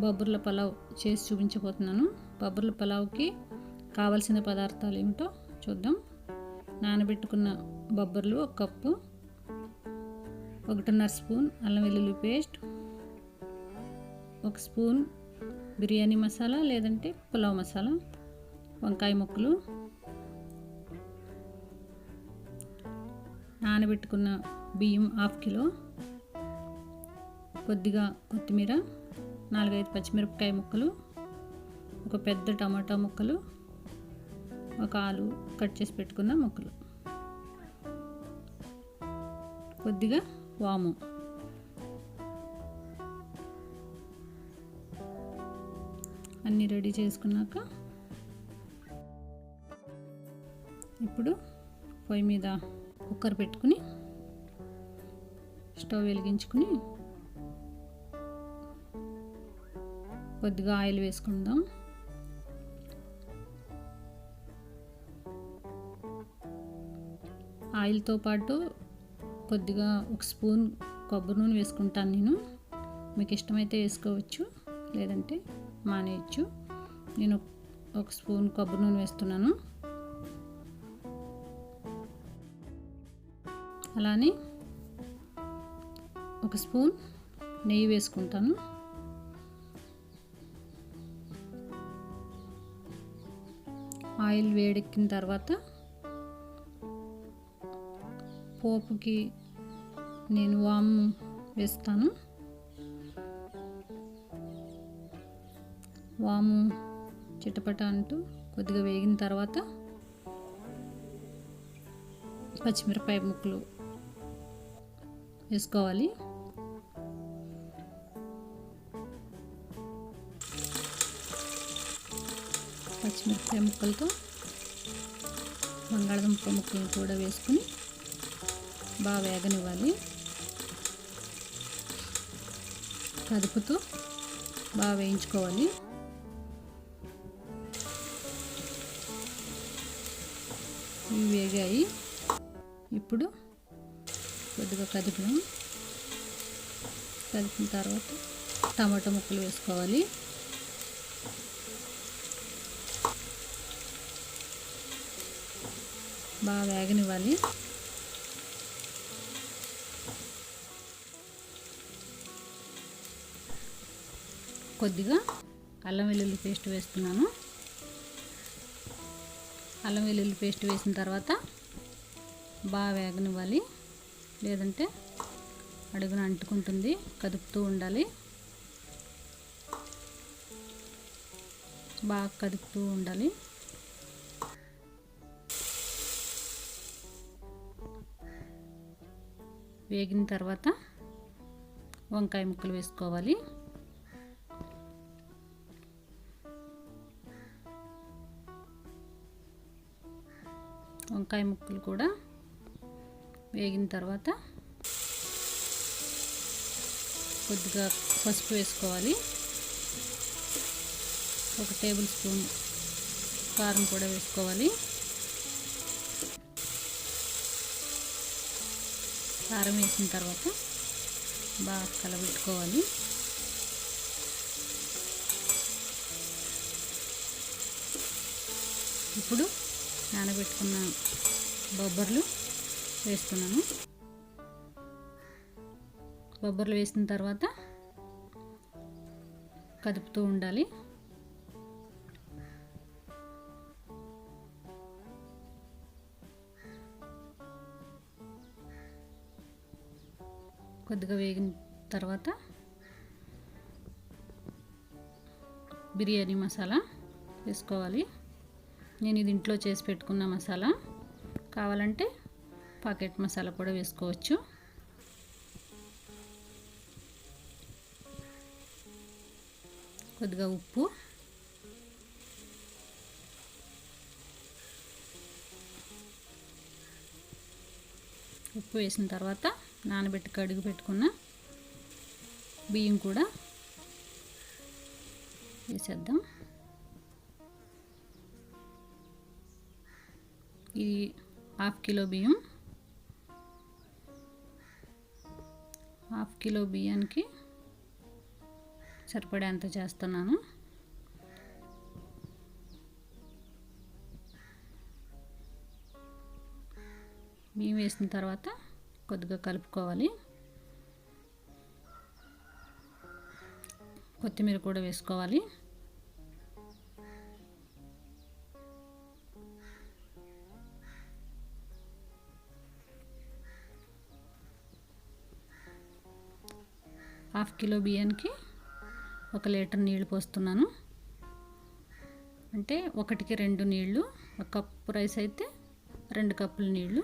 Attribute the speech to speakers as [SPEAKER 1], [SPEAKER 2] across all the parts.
[SPEAKER 1] బొబ్బర్ల పలావ్ చేసి చూపించబోతున్నాను. బొబ్బర్ల పలావ్కి కావలసిన పదార్థాలు ఏమిటో చూద్దాం. నానబెట్టుకున్న బొబ్బర్లు 1 కప్పు, 1.5 స్పూన్ అల్లం వెల్లుల్లి పేస్ట్, 1 స్పూన్ బిర్యానీ మసాలా లేదంటే పులావ్ మసాలా, వంకాయ ముక్కలు, నానబెట్టుకున్న బియ్యం 1/2 కిలో, కొద్దిగా కొత్తిమీర, 4-5 పచ్చిమిరపకాయ ముక్కలు, ఒక పెద్ద టమాటా ముక్కలు, ఒక ఆలు కట్ చేసి పెట్టుకున్న ముక్కలు, కొద్దిగా వాము. అన్నీ రెడీ చేసుకున్నాక ఇప్పుడు పొయ్యి మీద కుక్కర్ పెట్టుకుని స్టవ్ వెలిగించుకుని కొద్దిగా ఆయిల్ వేసుకుందాం. ఆయిల్తో పాటు కొద్దిగా 1 స్పూన్ కొబ్బరి నూనె వేసుకుంటాను నేను. మీకు ఇష్టమైతే వేసుకోవచ్చు, లేదంటే మానేయచ్చు. నేను 1 స్పూన్ కొబ్బరి నూనె వేస్తున్నాను. అలానే 1 స్పూన్ నెయ్యి వేసుకుంటాను. ఆయిల్ వేడెక్కిన తర్వాత పోపుకి నేను వాము వేస్తాను. వాము చిటపట అంటూ కొద్దిగా వేగిన తర్వాత పచ్చిమిరపకాయ ముక్కలు వేసుకోవాలి. పచ్చిమిరపకాయ ముక్కలతో బంగాళదుంప ముక్కలను కూడా వేసుకుని బాగా వేగనివ్వాలి. కదుపుతూ బాగా వేయించుకోవాలి. ఇవి వేగాయి. ఇప్పుడు కొద్దిగా కదిపిన తర్వాత టమాటా ముక్కలు వేసుకోవాలి. బాగా వేగనివ్వాలి. కొద్దిగా అల్లం వెల్లుల్లి పేస్ట్ వేస్తున్నాను. అల్లం వెల్లుల్లి పేస్ట్ వేసిన తర్వాత బాగా వేగనివ్వాలి, లేదంటే అడుగున అంటుకుంటుంది. కదుపుతూ ఉండాలి. బాగా కదుపుతూ ఉండాలి. వేగిన తర్వాత వంకాయ ముక్కలు వేసుకోవాలి. వంకాయ ముక్కలు కూడా వేగిన తర్వాత కొద్దిగా పసుపు వేసుకోవాలి. 1 టేబుల్ స్పూన్ కారం కూడా వేసుకోవాలి. కారం వేసిన తర్వాత బాగా కలబెట్టుకోవాలి. ఇప్పుడు నానబెట్టుకున్న బొబ్బర్లు వేస్తున్నాను. బొబ్బర్లు వేసిన తర్వాత కదుపుతూ ఉండాలి. కొద్దిగా వేగిన తర్వాత బిర్యానీ మసాలా వేసుకోవాలి. నేను ఇది ఇంట్లో చేసి పెట్టుకున్న మసాలా. కావాలంటే పాకెట్ మసాలా కూడా వేసుకోవచ్చు. కొద్దిగా ఉప్పు, వేసిన తర్వాత నానబెట్టి కడిగి పెట్టుకున్న బియ్యం కూడా వేసేద్దాం. ఇది 1/2 కిలో బియ్యం. 1/2 కిలో బియ్యానికి సరిపడేంత చేస్తున్నాను. బియ్యం వేసిన తర్వాత కొద్దిగా కలుపుకోవాలి. కొత్తిమీర కూడా వేసుకోవాలి. హాఫ్ కిలో బియ్యానికి 1 లీటర్ నీళ్ళు పోస్తున్నాను. అంటే 1కి 2 నీళ్ళు. 1 కప్పు రైస్ అయితే 2 కప్పుల నీళ్ళు.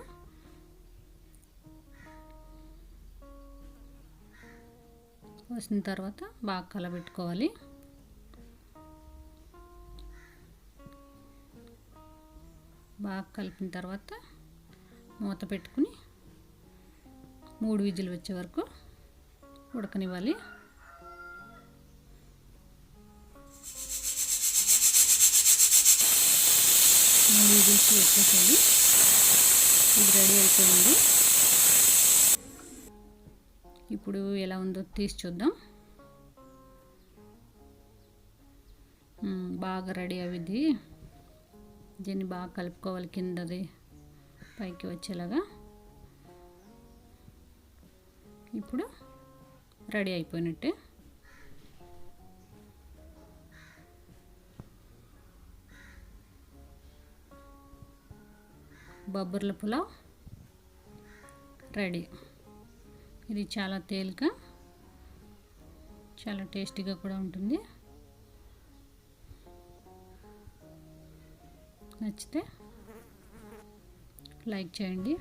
[SPEAKER 1] పోసిన తర్వాత బాగా కలబెట్టుకోవాలి. బాగా కలిపిన తర్వాత మూత పెట్టుకుని 3 విజిల్ వచ్చే వరకు ఉడకనివ్వాలి. విజిల్స్ వచ్చేసేది. ఇది రెడీ అయిపోయింది. ఇప్పుడు ఎలా ఉందో తీసి చూద్దాం. బాగా రెడీ అయ్యింది. దీన్ని బాగా కలుపుకోవాలి, కిందది పైకి వచ్చేలాగా. ఇప్పుడు రెడీ అయిపోయినట్టే. బొబ్బర్ల పులావ్ రెడీ. ఇది చాలా తేలిక, చాలా టేస్టీగా కూడా ఉంటుంది. నచ్చితే లైక్ చేయండి.